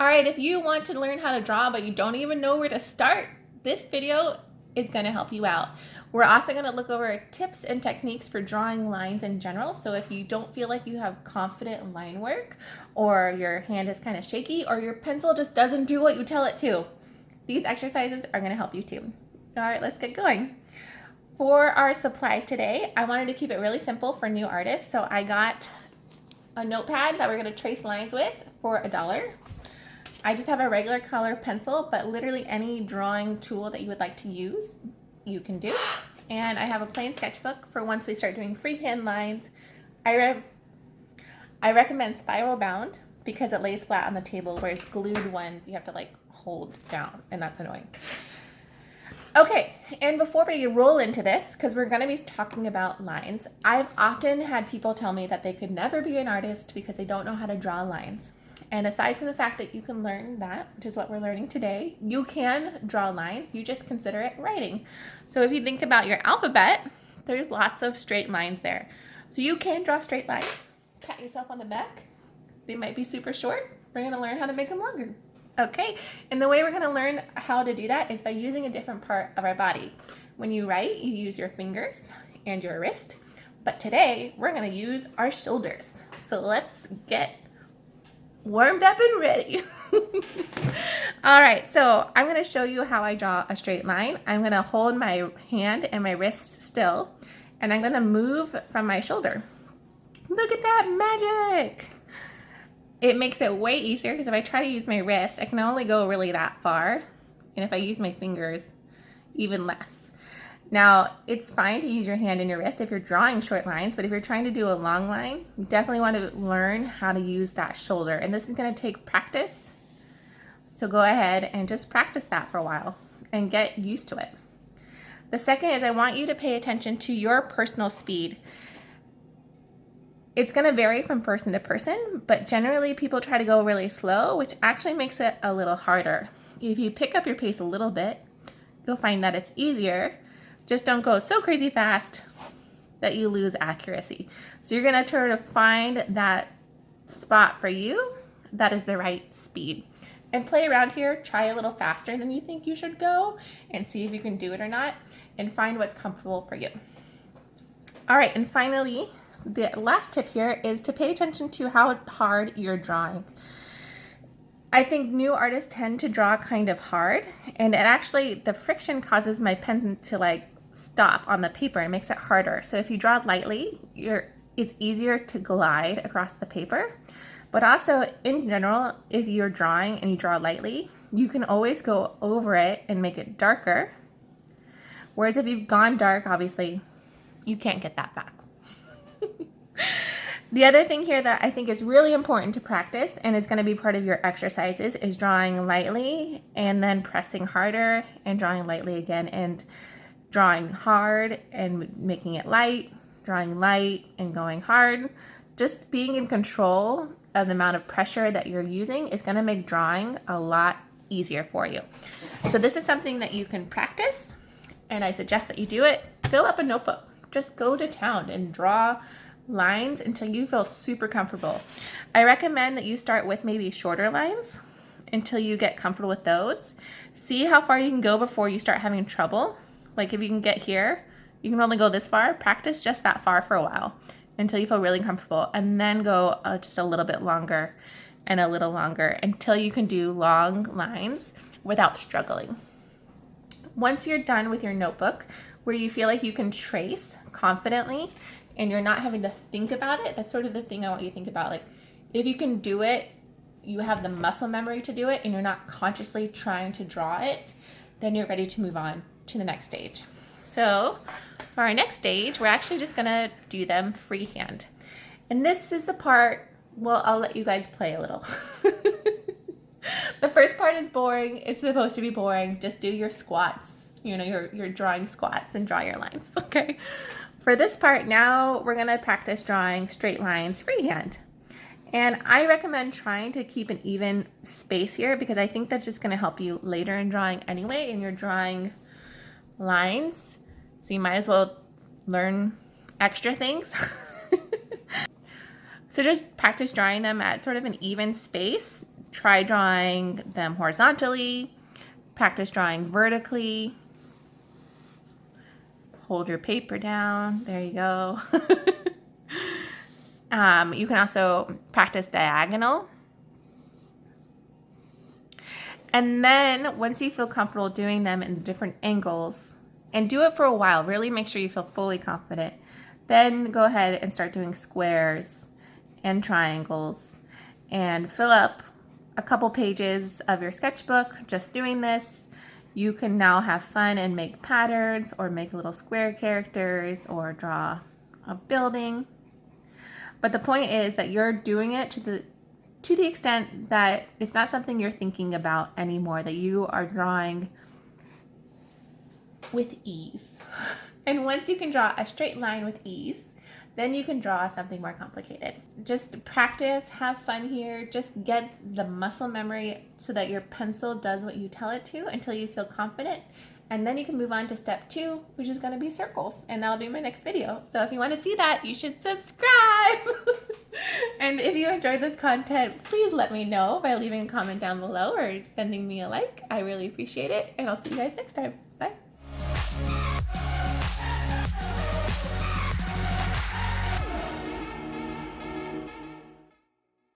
All right, if you want to learn how to draw but you don't even know where to start, this video is going to help you out. We're also going to look over tips and techniques for drawing lines in general. So if you don't feel like you have confident line work, or your hand is kind of shaky, or your pencil just doesn't do what you tell it to, these exercises are going to help you too. All right, let's get going. For our supplies today, I wanted to keep it really simple for new artists. So I got a notepad that we're going to trace lines with for $1. I just have a regular color pencil, but literally any drawing tool that you would like to use, you can do. And I have a plain sketchbook for once we start doing freehand lines. I recommend spiral bound because it lays flat on the table, whereas glued ones you have to like hold down, and that's annoying. Okay, and before we roll into this, because we're going to be talking about lines, I've often had people tell me that they could never be an artist because they don't know how to draw lines. And aside from the fact that you can learn that, which is what we're learning today, you can draw lines. You just consider it writing. So if you think about your alphabet, there's lots of straight lines there. So you can draw straight lines. Pat yourself on the back. They might be super short. We're going to learn how to make them longer. Okay, and the way we're going to learn how to do that is by using a different part of our body. When you write, you use your fingers and your wrist. But today, we're going to use our shoulders. So let's get warmed up and ready. All right, so I'm going to show you how I draw a straight line. I'm going to hold my hand and my wrist still, and I'm going to move from my shoulder. Look at that magic. It makes it way easier because if I try to use my wrist, I can only go really that far, and if I use my fingers, even less. Now, it's fine to use your hand and your wrist if you're drawing short lines, but if you're trying to do a long line, you definitely want to learn how to use that shoulder. And this is going to take practice. So go ahead and just practice that for a while and get used to it. The second is I want you to pay attention to your personal speed. It's going to vary from person to person, but generally people try to go really slow, which actually makes it a little harder. If you pick up your pace a little bit, you'll find that it's easier. Just don't go so crazy fast that you lose accuracy. So you're going to try to find that spot for you that is the right speed. And play around here, try a little faster than you think you should go, and see if you can do it or not, and find what's comfortable for you. All right, and finally, the last tip here is to pay attention to how hard you're drawing. I think new artists tend to draw kind of hard, and it actually, the friction causes my pen to like stop on the paper and makes it harder. So if you draw lightly, it's easier to glide across the paper. But also in general, if you're drawing and you draw lightly, you can always go over it and make it darker. Whereas if you've gone dark, obviously you can't get that back. The other thing here that I think is really important to practice and is going to be part of your exercises is drawing lightly and then pressing harder and drawing lightly again and drawing hard and making it light, drawing light and going hard. Just being in control of the amount of pressure that you're using is going to make drawing a lot easier for you. So this is something that you can practice, and I suggest that you do it. Fill up a notebook. Just go to town and draw lines until you feel super comfortable. I recommend that you start with maybe shorter lines until you get comfortable with those. See how far you can go before you start having trouble. Like if you can get here, you can only go this far. Practice just that far for a while until you feel really comfortable, and then go just a little bit longer and a little longer until you can do long lines without struggling. Once you're done with your notebook, where you feel like you can trace confidently and you're not having to think about it, that's sort of the thing I want you to think about. Like if you can do it, you have the muscle memory to do it, and you're not consciously trying to draw it, then you're ready to move on to the next stage. So for our next stage, we're actually just gonna do them freehand. And this is the part, well, I'll let you guys play a little. The first part is boring. It's supposed to be boring. Just do your squats, you know, your drawing squats and draw your lines, okay? For this part now, we're gonna practice drawing straight lines freehand. And I recommend trying to keep an even space here because I think that's just gonna help you later in drawing anyway, and you're drawing lines. So you might as well learn extra things. So just practice drawing them at sort of an even space Try drawing them horizontally. Practice drawing vertically. Hold your paper down. There you go. You can also practice diagonal. And then once you feel comfortable doing them in different angles, and do it for a while, really make sure you feel fully confident, then go ahead and start doing squares and triangles and fill up a couple pages of your sketchbook just doing this. You can now have fun and make patterns or make little square characters or draw a building. But the point is that you're doing it to the extent that it's not something you're thinking about anymore, that you are drawing with ease. And once you can draw a straight line with ease, then you can draw something more complicated. Just practice, have fun here, just get the muscle memory so that your pencil does what you tell it to until you feel confident. And then you can move on to step 2, which is going to be circles. And that'll be my next video. So if you want to see that, you should subscribe. And if you enjoyed this content, please let me know by leaving a comment down below or sending me a like. I really appreciate it. And I'll see you guys next time. Bye.